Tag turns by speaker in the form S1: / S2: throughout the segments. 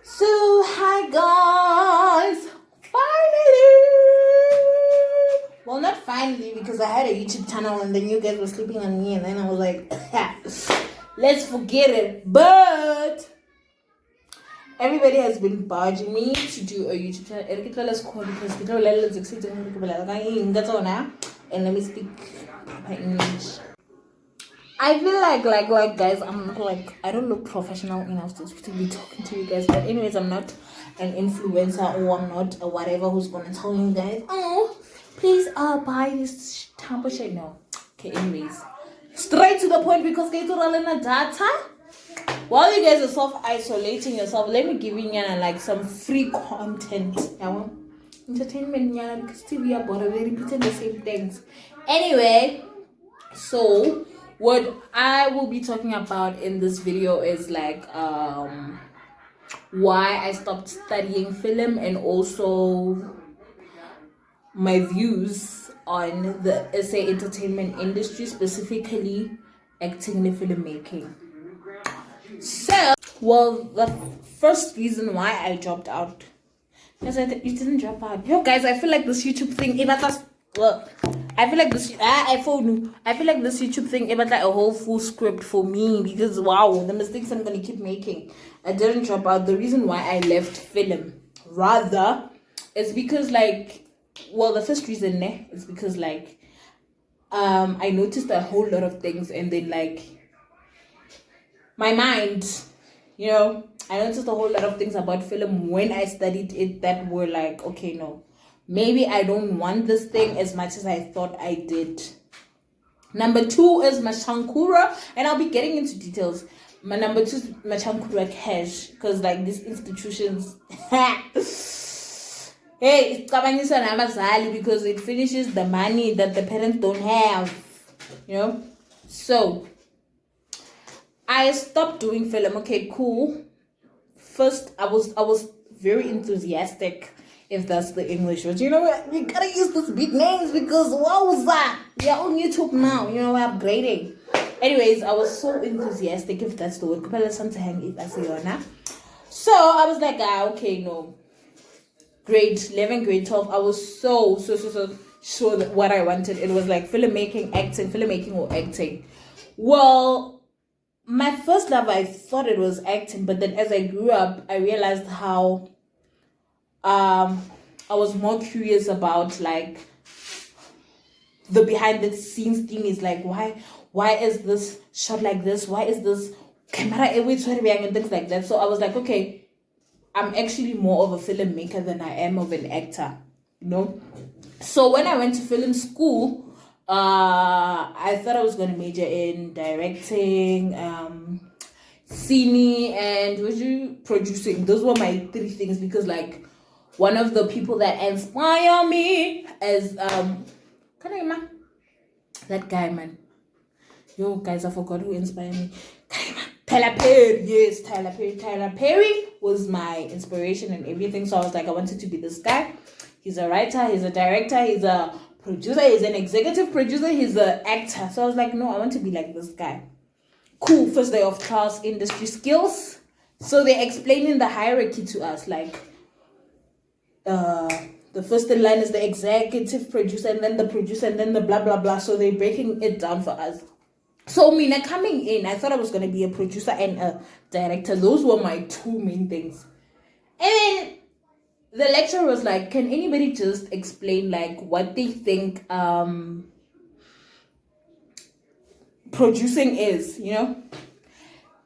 S1: So, hi guys! Finally! Well, not finally, because I had a YouTube channel and then you guys were sleeping on me, and then I was like, let's forget it. But everybody has been barging me to do a YouTube channel. And let me speak proper English. I feel like guys, I'm not like, I don't look professional enough to be talking to you guys. But anyways, I'm not an influencer, or I'm not a whatever who's gonna tell you guys, oh, please buy this type of shit. No. Okay, anyways. Straight to the point, because guys are all in the data. While you guys are self-isolating yourself, let me give you like some free content. Entertainment, because TV are bored of repeating the same things. Anyway, so what I will be talking about in this video is like why I stopped studying film, and also my views on the SA entertainment industry, specifically acting and filmmaking. So, well, the first reason why I dropped out, because you didn't drop out. Yo guys, I feel like this YouTube thing, I feel like this YouTube thing is like a whole full script for me, because wow, the mistakes I'm gonna keep making. I didn't drop out. The reason why I left film rather is because the first reason is because I noticed a whole lot of things, and then my mind, I noticed a whole lot of things about film when I studied it that were like, okay, no, maybe I don't want this thing as much as I thought I did. Number 2 is Machankura, and I'll be getting into details. My number 2 is Machankura cash, because these institutions, hey, it's because it finishes the money that the parents don't have, So I stopped doing film. Okay, cool. First, I was very enthusiastic, if that's the English word. You know what? We gotta use these big names, because what was that? We are on YouTube now. We're upgrading. Anyways, I was so enthusiastic, if that's the word. So I was like, okay, no. Grade 11, grade 12, I was so sure that what I wanted. It was like filmmaking or acting. Well, my first love, I thought it was acting, but then as I grew up, I realized how I was more curious about the behind the scenes thing. Is why is this shot like this? Why is this camera and things like that? So I was like, okay, I'm actually more of a filmmaker than I am of an actor, So when I went to film school, I thought I was going to major in directing, cine, and producing. Those were my 3 things, because one of the people that inspire me is that guy, man. Yo guys, I forgot who inspired me. Tyler Perry. Yes, Tyler Perry. Tyler Perry was my inspiration and everything. So I was like, I wanted to be this guy. He's a writer, he's a director, he's a producer, he's an executive producer, he's an actor. So I was like, no, I want to be like this guy. Cool. First day of class, industry skills. So they're explaining the hierarchy to us. The first in line is the executive producer, and then the producer, and then the blah blah blah. So they're breaking it down for us. So Mina coming in, I thought I was going to be a producer and a director. Those were my 2 main things. And then the lecturer was like, can anybody just explain what they think producing is,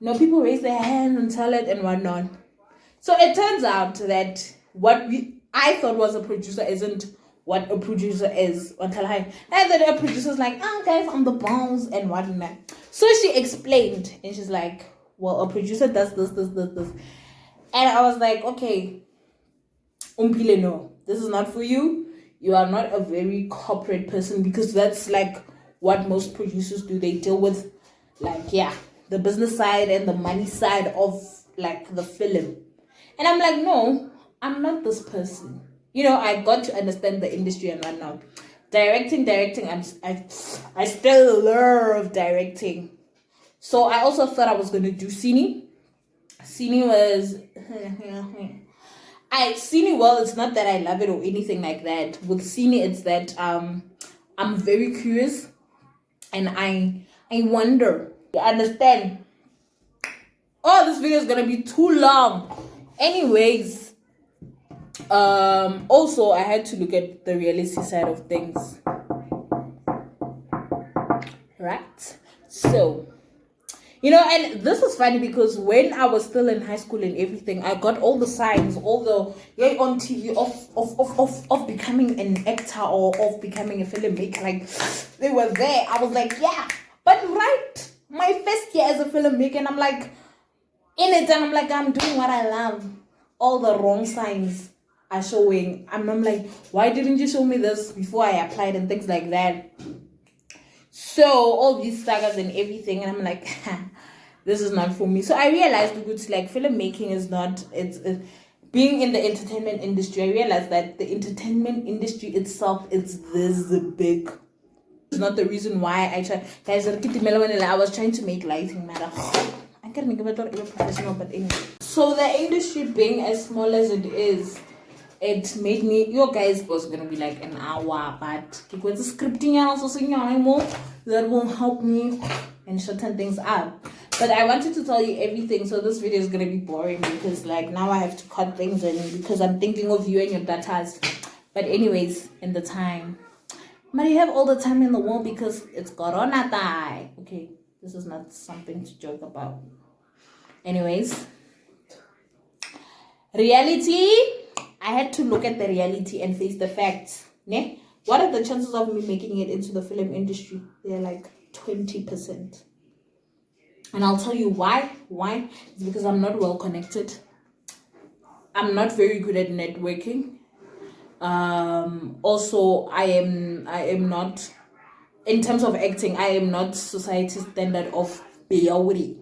S1: No, people raise their hands and tell it and whatnot. So it turns out that what I thought was a producer isn't what a producer is. And then a producer's like, guys, I'm the bones and whatnot. So she explained, and she's like, well, a producer does this. And I was like, okay, Umpile, no, this is not for you. You are not a very corporate person, because that's what most producers do. They deal with the business side and the money side of the film. And I'm like, no, I'm not this person. I got to understand the industry and whatnot. Directing, I still love directing. So I also thought I was going to do cine. Cine was Cine, well, it's not that I love it or anything like that. With Cine, it's that I'm very curious and I wonder. You understand? Oh, this video is gonna be too long. Anyways, also I had to look at the realistic side of things. Right? So, and this is funny because when I was still in high school and everything, I got all the signs, all the on TV of becoming an actor or of becoming a filmmaker. Like, they were there. I was like, yeah. But right, my first year as a filmmaker, and I'm like, in it, and I'm like, I'm doing what I love. All the wrong signs are showing. I'm like, why didn't you show me this before I applied and things like that? So all these sagas and everything, and I'm like, this is not for me. So I realized like filmmaking is not, it's being in the entertainment industry. I realized that the entertainment industry itself is this big. It's not the reason why I try. Guys, I was trying to make lighting matter. I can't make it professional, but anyway. So the industry being as small as it is, it made me, your guys was gonna be like an hour, but because the scripting that will help me and shorten things up. But I wanted to tell you everything, so this video is gonna be boring because like now I have to cut things and because I'm thinking of you and your datas. But anyways, in the time, but you have all the time in the world because it's Corona time. Okay, this is not something to joke about. Anyways, reality. I had to look at the reality and face the facts. Ne? What are the chances of me making it into the film industry? They're like 20%. And I'll tell you why. Why? It's because I'm not well connected. I'm not very good at networking. Also, I am not, in terms of acting, I am not society's standard of beauty.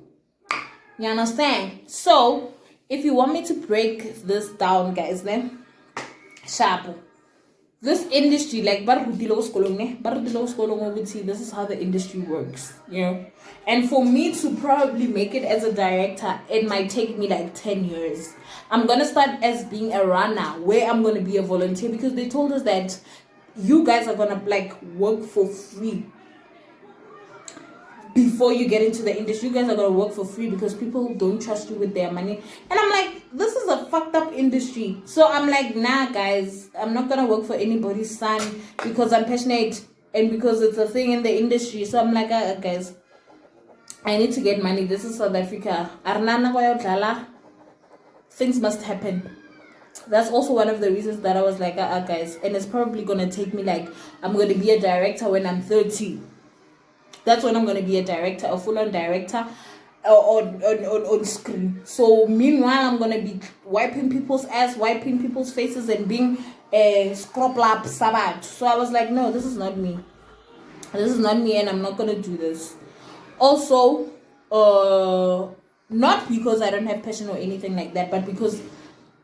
S1: You understand? So, if you want me to break this down, guys, then sharp. This industry, like this is how the industry works, And for me to probably make it as a director, it might take me like 10 years. I'm gonna start as being a runner, where I'm gonna be a volunteer, because they told us that you guys are gonna like work for free. Before you get into the industry, you guys are going to work for free because people don't trust you with their money. And I'm like, this is a fucked up industry. So I'm like, nah, guys, I'm not going to work for anybody's son because I'm passionate and because it's a thing in the industry. So I'm like, guys, I need to get money. This is South Africa. Things must happen. That's also one of the reasons that I was like, guys, and it's probably going to take me like, I'm going to be a director when I'm 30. That's when I'm going to be a director, a full-on director on screen. So meanwhile, I'm going to be wiping people's ass, wiping people's faces, and being a scrub lap sabat. So I was like, no, this is not me. This is not me, and I'm not going to do this. Also, not because I don't have passion or anything like that, but because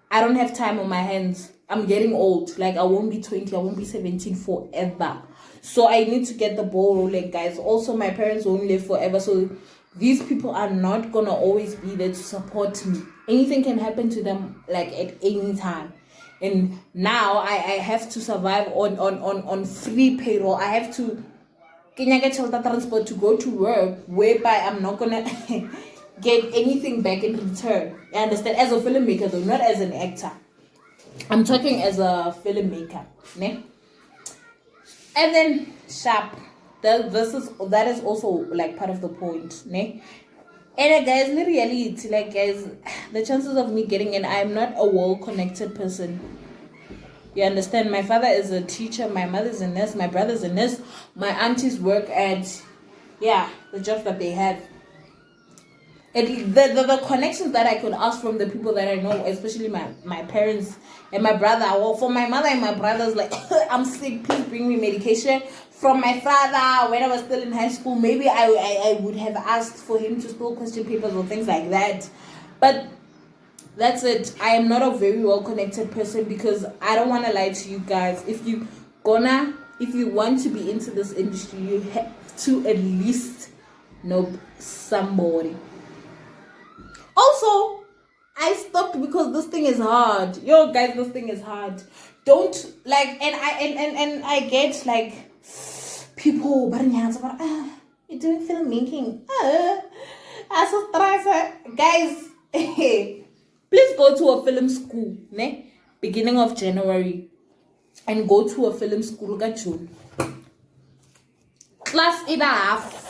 S1: I don't have time on my hands. I'm getting old. Like, I won't be 20, I won't be 17 forever. So I need to get the ball rolling, guys. Also, my parents won't live forever. So these people are not going to always be there to support me. Anything can happen to them, like, at any time. And now I have to survive on free payroll. I have to get shelter transport to go to work, whereby I'm not going to get anything back in return. You understand? As a filmmaker, though, not as an actor. I'm talking as a filmmaker. Ne? And then sharp. That is also like part of the point. Ne? And guys, in reality, like guys, the chances of me getting in, I'm not a well-connected person. You understand? My father is a teacher, my mother's a nurse, my brother's a nurse, my aunties work at the jobs that they have. And the connections that I could ask from the people that I know, especially my parents and my brother. Well, for my mother and my brothers, like, I'm sick, please bring me medication. From my father, when I was still in high school, maybe I would have asked for him to still question papers or things like that. But that's it. I am not a very well-connected person because I don't want to lie to you guys. If you want to be into this industry, you have to at least know somebody. Also, choked because this thing is hard. Yo, guys, this thing is hard. Don't like, and I get like people, but you're doing filmmaking. Guys, please go to a film school, ne? Beginning of January, and go to a film school. June. Class 8.5.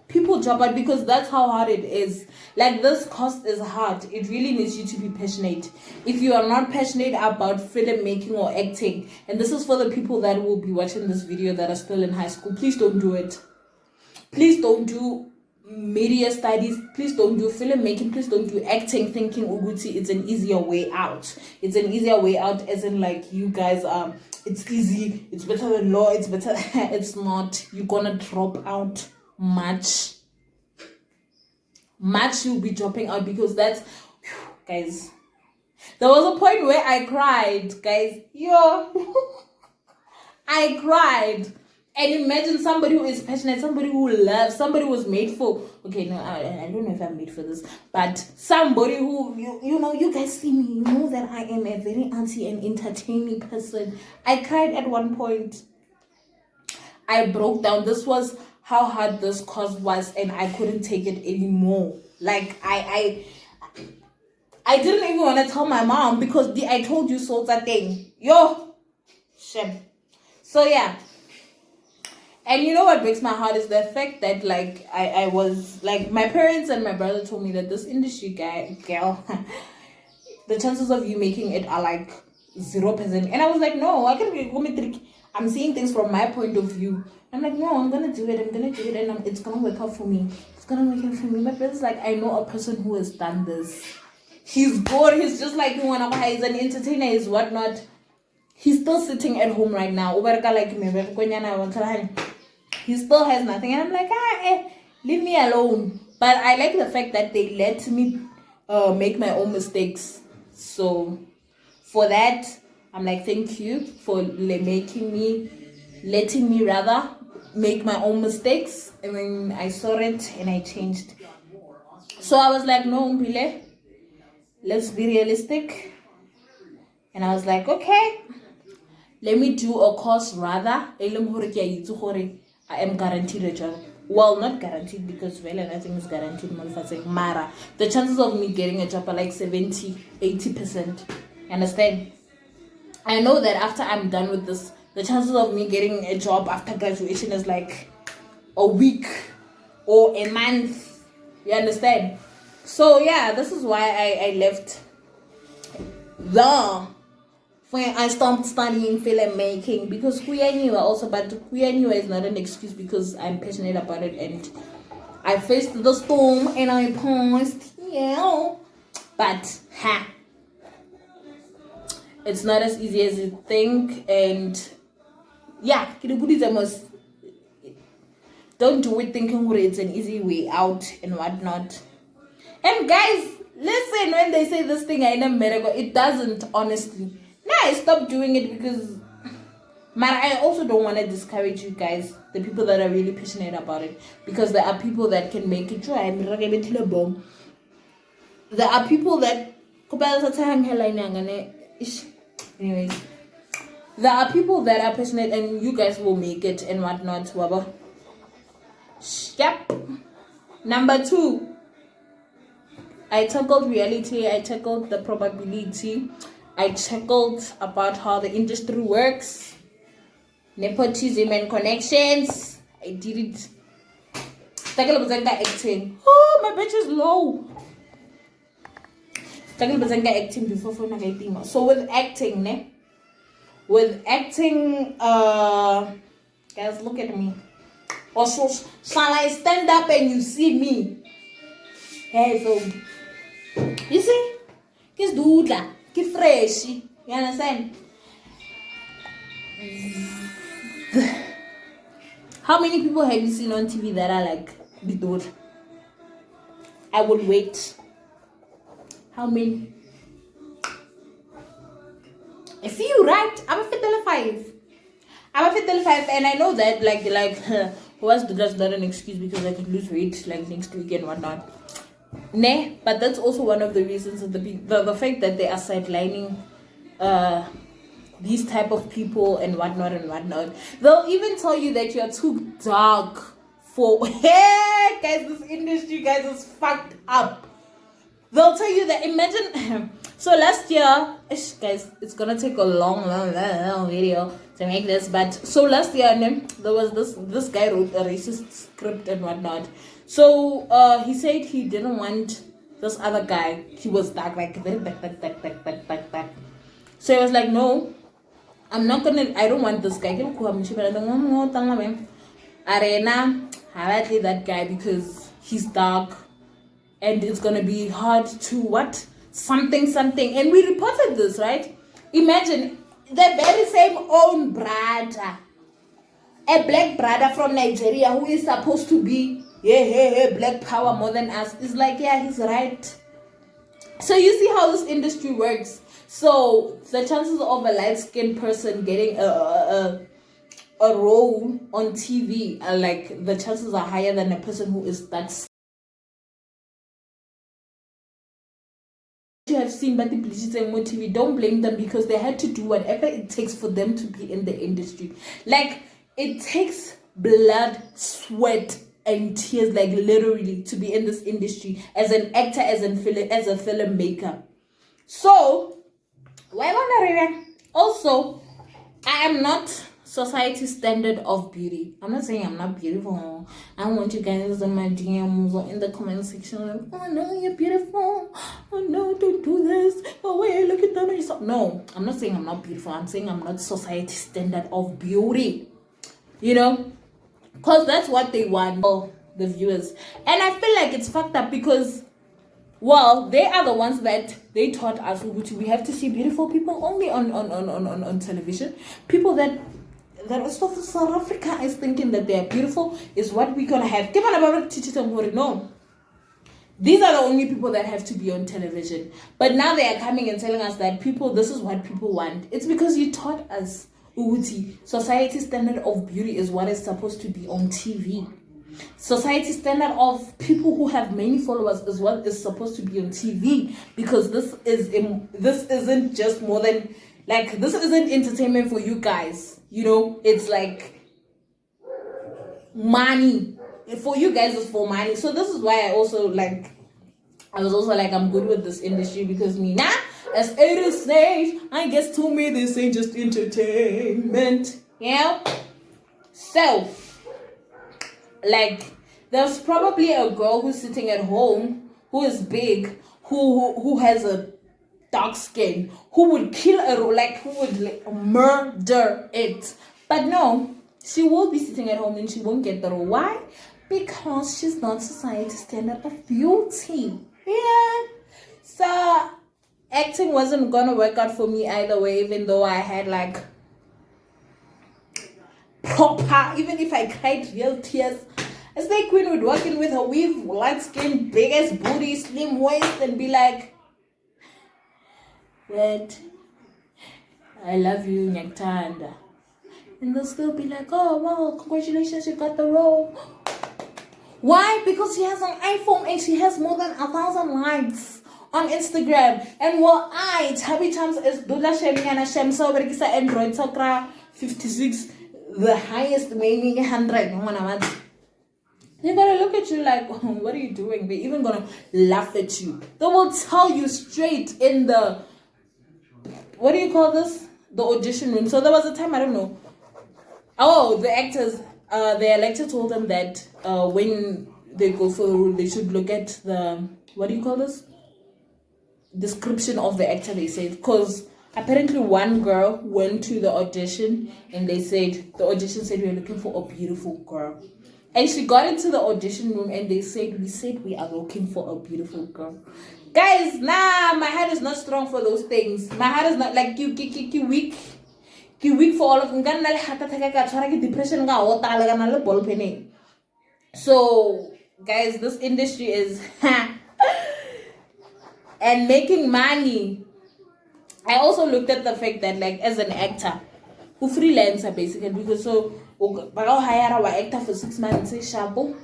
S1: People drop out because that's how hard it is. Like, this course is hard. It really needs you to be passionate. If you are not passionate about filmmaking or acting, and this is for the people that will be watching this video that are still in high school, please don't do it. Please don't do media studies. Please don't do filmmaking. Please don't do acting thinking Uguti it's an easier way out. It's an easier way out as in like you guys it's easy, it's better than law, it's better. It's not. You're gonna drop out much. You'll be dropping out because that's guys. There was a point where I cried, guys. I cried. And imagine somebody who is passionate, somebody who loves, somebody who was made for. Okay, no, I don't know if I'm made for this, but somebody who you know, you guys see me, you know that I am a very artsy and entertaining person. I cried at one point. I broke down. This was how hard this course was, and I couldn't take it anymore. Like I didn't even want to tell my mom because I told you so that thing. Shit. So yeah. And you know what breaks my heart is the fact that like I was like, my parents and my brother told me that this industry girl, the chances of you making it are like 0%. And I was like, no, I can. I'm seeing things from my point of view. I'm like, no, I'm gonna do it, and it's gonna work out for me. It's gonna work out for me. My brother's like, I know a person who has done this. He's good. He's just like he's an entertainer, he's whatnot. He's still sitting at home right now. He still has nothing, and I'm like, leave me alone. But I like the fact that they let me make my own mistakes. So for that, I'm like, thank you for letting me make my own mistakes. And then I saw it and I changed. So I was like, no, Mpile, let's be realistic. And I was like, okay, let me do a course rather. I am guaranteed a job. Well, not guaranteed because nothing is guaranteed. Mara, the chances of me getting a job are like 70-80%. Understand? I know that after I'm done with this, the chances of me getting a job after graduation is like a week or a month. You understand? So yeah, this is why I left when I stopped studying filmmaking, because knew also, but knew is not an excuse because I'm passionate about it and I faced the storm and I passed. Yeah, but it's not as easy as you think, and yeah, don't do it thinking it's an easy way out and whatnot. And guys, listen, when they say this thing ain't a miracle, it doesn't, honestly. Now I stopped doing it because I also don't want to discourage you guys, the people that are really passionate about it, because there are people that can make it. There are people that anyways, there are people that are passionate and you guys will make it and whatnot. Yep. Number 2, I tackled reality, I tackled the probability, I tackled about how the industry works, nepotism and connections. I did it. Acting. Oh, my bitch is low. Acting before. So with acting, guys, look at me. Also, shall I stand up and you see me? Hey, so you see, kiss doodla, kiss fresh. You understand? How many people have you seen on TV that are like the dude? I would wait. How many? I see you, right? I'm a 55. And I know that like was just not an excuse because I could lose weight like next week and whatnot. Ne, but that's also one of the reasons of the fact that they are sidelining these type of people and whatnot and whatnot. They'll even tell you that you're too dark for hey guys, this industry guys is fucked up. They'll tell you that imagine so last year guys, it's gonna take a long video to make this, but so last year there was this guy wrote a racist script and whatnot. So he said he didn't want this other guy. He was dark, like very dark. So he was like, no, I don't want this guy. Arena, I like that guy because he's dark and it's gonna be hard to what? Something. And we reported this, right? Imagine the very same own brother, a black brother from Nigeria who is supposed to be black power more than us, is like, yeah, he's right. So you see how this industry works. So the chances of a light-skinned person getting a role on TV are like, the chances are higher than a person who is dark. You have seen but the more TV, don't blame them because they had to do whatever it takes for them to be in the industry. Like, it takes blood, sweat, and tears, like literally, to be in this industry as an actor, as a filmmaker. So, also, I am not society's standard of beauty. I'm not saying I'm not beautiful. I want you guys in my DMs or in the comment section like, oh no, you're beautiful. Oh no, don't do this. Oh wait, look at that. No, I'm not saying I'm not beautiful. I'm saying I'm not society's standard of beauty. You know? Because that's what they want, the viewers. And I feel like it's fucked up because, well, they are the ones that they taught us we have to see beautiful people only on television. People that South Africa is thinking that they are beautiful is what we're gonna have. No. These are the only people that have to be on television. But now they are coming and telling us that this is what people want. It's because you taught us society standard of beauty is what is supposed to be on TV. Society standard of people who have many followers is what is supposed to be on TV, because this isn't just more than like, this isn't entertainment for you guys. You know, it's like money for you guys. Is for money. So this is why I was also like I'm good with this industry, because me now, as it says, I guess to me this ain't just entertainment. Yeah. So, like, there's probably a girl who's sitting at home who is big, who has a dark skin, who would kill who would murder it. But no, she will be sitting at home and she won't get the role. Why? Because she's not society's standard of beauty. Yeah. So acting wasn't gonna work out for me either way, even though I had like proper, even if I cried real tears. A snake queen would walk in with her weave, light skin, big ass booty, slim waist, and be like, "Red, I love you, Nyaktanda." And they'll still be like, "Oh wow, congratulations, you got the role." Why? Because she has an iPhone and she has more than 1,000 likes on Instagram. And what Happy Times is Dula Shemiana Shem so Android Sakra 56, the highest maybe 100. They're gonna look at you like, oh, what are you doing? They're even gonna laugh at you. They will tell you straight in the, what do you call this? The audition room. So there was a time, I don't know. Oh, the actors, their lecturer told them that when they go for the role, they should look at the, what do you call this? Description of the actor, they said. Because apparently one girl went to the audition and the audition said, we're looking for a beautiful girl. And she got into the audition room and we said we are looking for a beautiful girl. Guys, my head is not strong for those things. My head is not like weak. Weak for all of them. Depression. So, guys, this industry is and making money. I also looked at the fact that, like, as an actor, who freelancer basically, because so I hire our actor for 6 months, say shabu.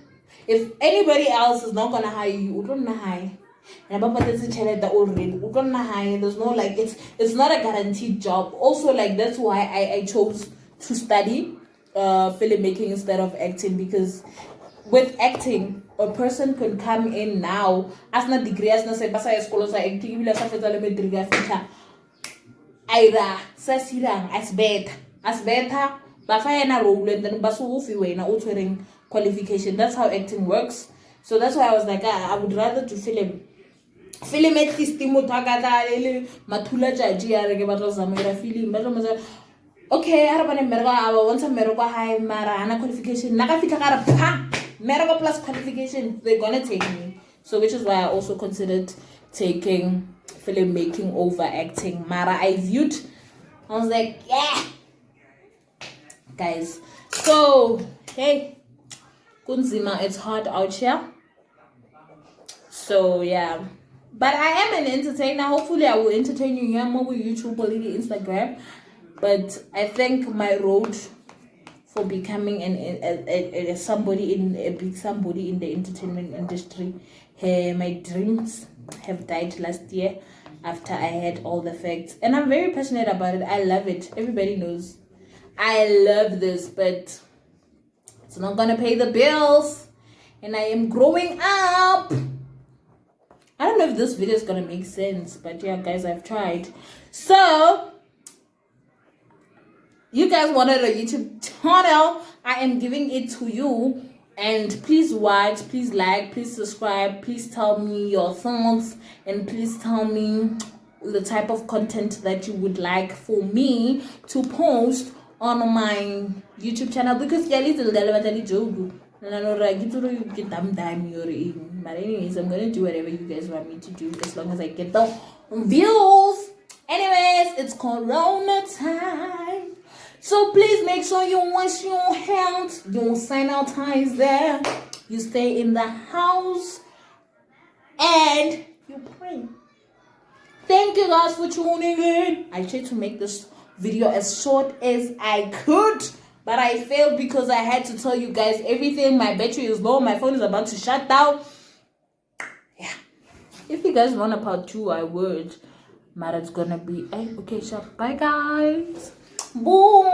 S1: If anybody else is not gonna hire you, you don't hire. And already, there's no like it's not a guaranteed job. Also, like that's why I chose to study filmmaking instead of acting, because with acting a person can come in now as na degree as na se basa school sa acting bila sa fetsa le degree ya fitla aira sa sirang as better ba fa yena role and then ba so ufi wena o tshwereng qualification. That's how acting works. So that's why I was like, I would rather to film at least motho a ka tla le mathula jaji ya re ke batla go zamela film ba tlo okay a re bane mmereko a ba bontsha mmereko high mara ana qualification na ka fitla ka re pa mmereko plus qualification, they're gonna take me. So which is why I also considered taking filmmaking over acting. Mara I was like, yeah guys. So hey kunzima, it's hard out here. So yeah, but I am an entertainer. Hopefully I will entertain you here more with YouTube or Instagram. But I think my road for becoming a somebody in a big somebody in the entertainment industry, my dreams have died last year after I had all the facts, and I'm very passionate about it. I love it. Everybody knows I love this, but it's not gonna pay the bills, and I am growing up. I don't know if this video is gonna make sense, but yeah guys, I've tried. So you guys wanted a YouTube channel, I am giving it to you. And please watch, please like, please subscribe, please tell me your thoughts, and please tell me the type of content that you would like for me to post on my YouTube channel, because yeah, little joke. But anyways, I'm gonna do whatever you guys want me to do as long as I get the views. Anyways, it's Corona time. So please make sure you wash your hands, you sanitize there, you stay in the house, and you pray. Thank you guys for tuning in. I tried to make this video as short as I could, but I failed because I had to tell you guys everything. My battery is low, my phone is about to shut down. Yeah. If you guys want a part 2, I would. But it's gonna be okay, sure. Bye guys. Boom.